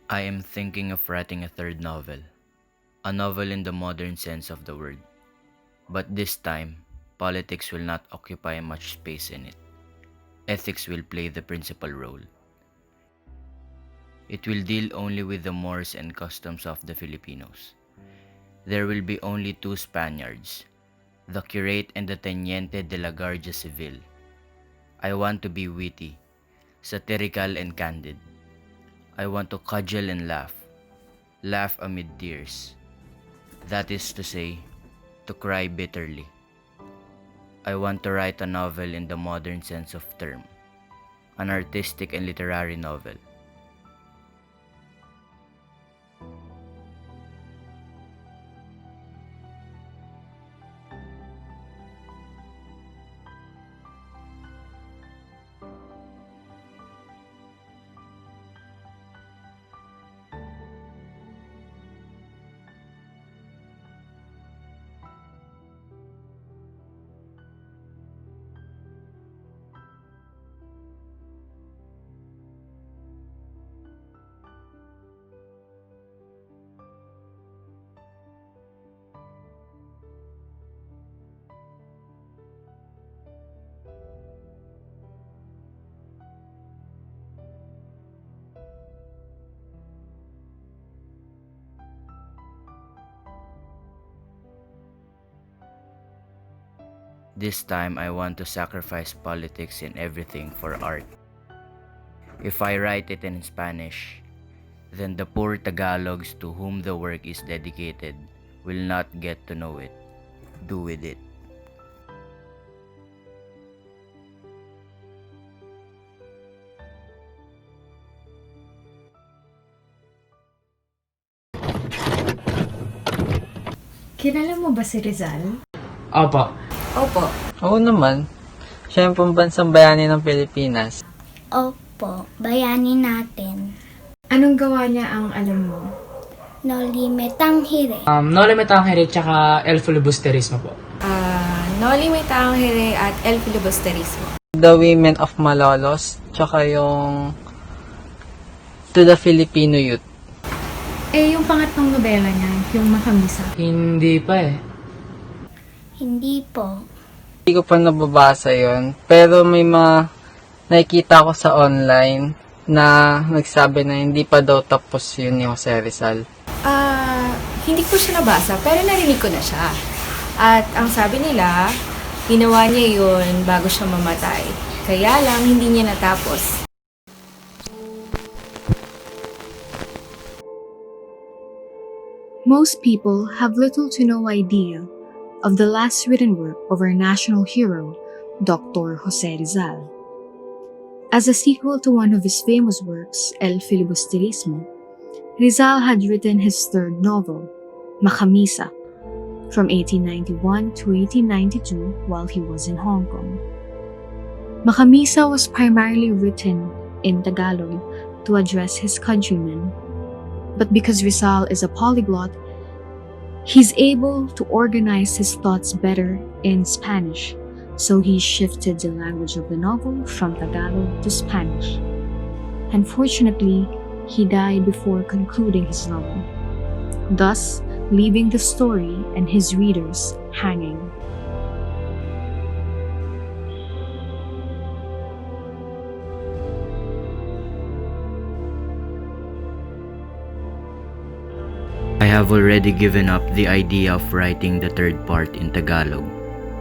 I am thinking of writing a third novel, a novel in the modern sense of the word. But this time, politics will not occupy much space in it. Ethics will play the principal role. It will deal only with the mores and customs of the Filipinos. There will be only two Spaniards, the curate and the Teniente de la Guardia Civil. I want to be witty, satirical and candid. I want to cudgel and laugh amid tears. That is to say, to cry bitterly. I want to write a novel in the modern sense of term, an artistic and literary novel. This time I want to sacrifice politics in everything for art. If I write it in Spanish, then the poor Tagalogs to whom the work is dedicated will not get to know it, do with it. Kilala mo ba si Rizal? Opo. Opo. Oo naman. Siya yung pambansang bayani ng Pilipinas. Opo, bayani natin. Anong gawa niya ang alam mo? Noli metanghire. Noli metanghire tsaka el filibusterismo po. Noli me tangere at el filibusterismo. The Women of Malolos, tsaka yung To the Filipino Youth. Yung pangatlong nobela niya, yung Makamisa. Hindi pa eh. Hindi po. Hindi ko pa nababasa yon, pero may mga nakikita ko sa online na nagsabi na hindi pa daw tapos yun ni Jose Rizal. Hindi ko siya nabasa, pero narinig ko na siya. At ang sabi nila, ginawa niya yun bago siya mamatay. Kaya lang, hindi niya natapos. Most people have little to no idea of the last written work of our national hero, Dr. Jose Rizal. As a sequel to one of his famous works, El Filibusterismo, Rizal had written his third novel, MAKAMISA, from 1891 to 1892 while he was in Hong Kong. MAKAMISA was primarily written in Tagalog to address his countrymen, but because Rizal is a polyglot, he's able to organize his thoughts better in Spanish, so he shifted the language of the novel from Tagalog to Spanish. Unfortunately, he died before concluding his novel, thus leaving the story and his readers hanging. I have already given up the idea of writing the third part in Tagalog,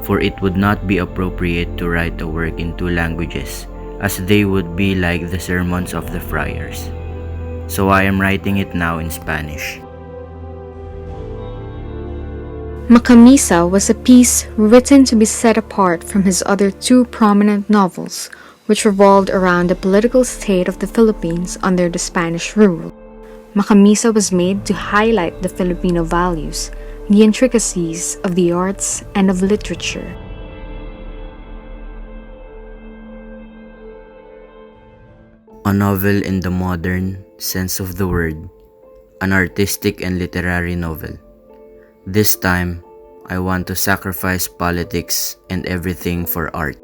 for it would not be appropriate to write a work in two languages, as they would be like the sermons of the friars. So I am writing it now in Spanish. Makamisa was a piece written to be set apart from his other two prominent novels, which revolved around the political state of the Philippines under the Spanish rule. Makamisa was made to highlight the Filipino values, the intricacies of the arts and of literature. A novel in the modern sense of the word, an artistic and literary novel. This time, I want to sacrifice politics and everything for art.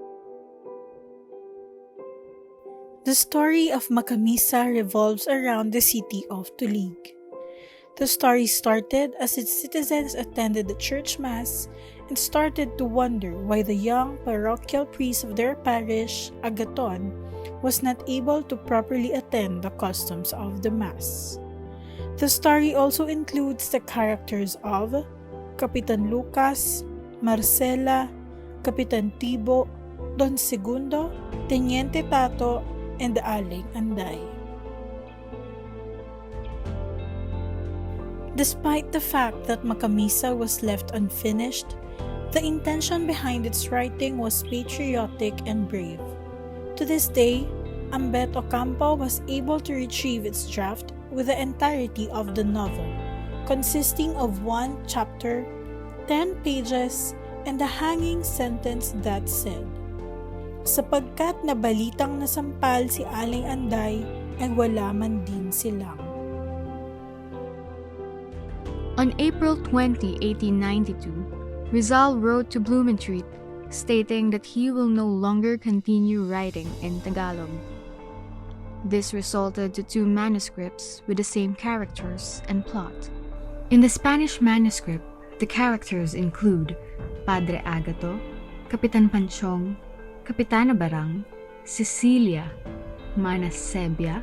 The story of MAKAMISA revolves around the city of Tulig. The story started as its citizens attended the church mass and started to wonder why the young parochial priest of their parish, Agaton, was not able to properly attend the customs of the mass. The story also includes the characters of Kapitan Lucas, Marcela, Kapitan Tibo, Don Segundo, Teniente Tato, and Aling Anday. Despite the fact that MAKAMISA was left unfinished, the intention behind its writing was patriotic and brave. To this day, Ambet Ocampo was able to retrieve its draft with the entirety of the novel, consisting of 1 chapter, 10 pages, and a hanging sentence that said, "Sapagkat nabalitang nasampal si Aling Anday, ay wala man din silang." On April 20, 1892, Rizal wrote to Blumentritt stating that he will no longer continue writing in Tagalog. This resulted to 2 manuscripts with the same characters and plot. In the Spanish manuscript, the characters include Padre Agato, Kapitan Panchong, Kapitana Barang, Cecilia, Mana Sebia,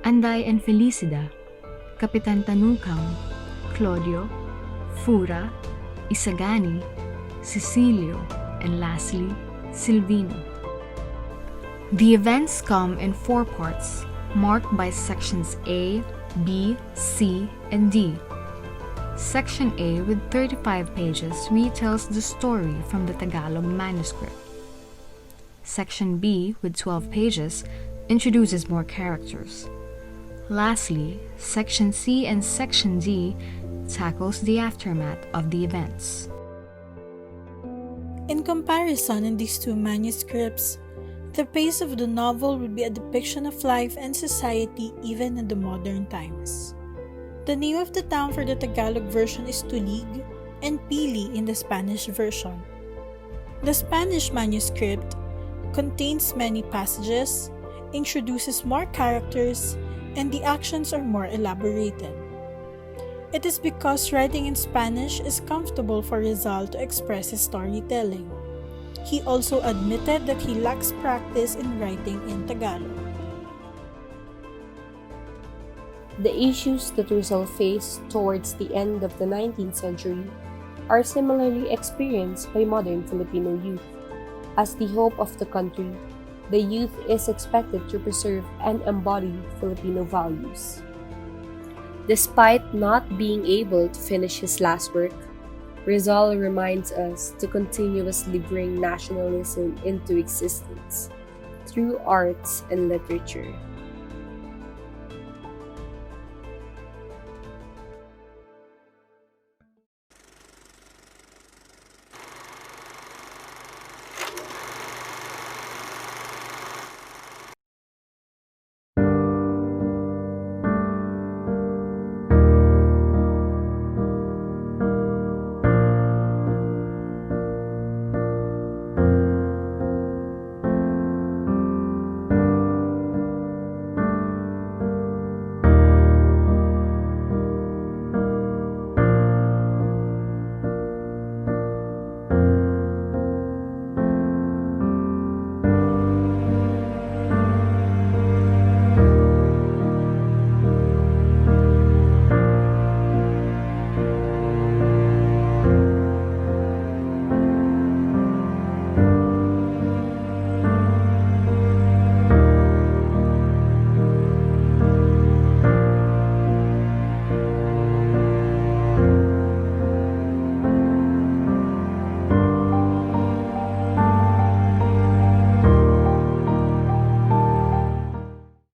Anday and Felicida, Kapitan Tanukang, Claudio, Fura, Isagani, Cecilio, and lastly, Silvino. The events come in 4 parts, marked by sections A, B, C, and D. Section A, with 35 pages, retells the story from the Tagalog manuscript. Section B, with 12 pages, introduces more characters. Lastly, Section C and Section D tackles the aftermath of the events. In comparison in these 2 manuscripts, the pace of the novel would be a depiction of life and society even in the modern times. The name of the town for the Tagalog version is Tulig and Pili in the Spanish version. The Spanish manuscript contains many passages, introduces more characters, and the actions are more elaborated. It is because writing in Spanish is comfortable for Rizal to express his storytelling. He also admitted that he lacks practice in writing in Tagalog. The issues that Rizal faced towards the end of the 19th century are similarly experienced by modern Filipino youth. As the hope of the country, the youth is expected to preserve and embody Filipino values. Despite not being able to finish his last work, Rizal reminds us to continuously bring nationalism into existence through arts and literature.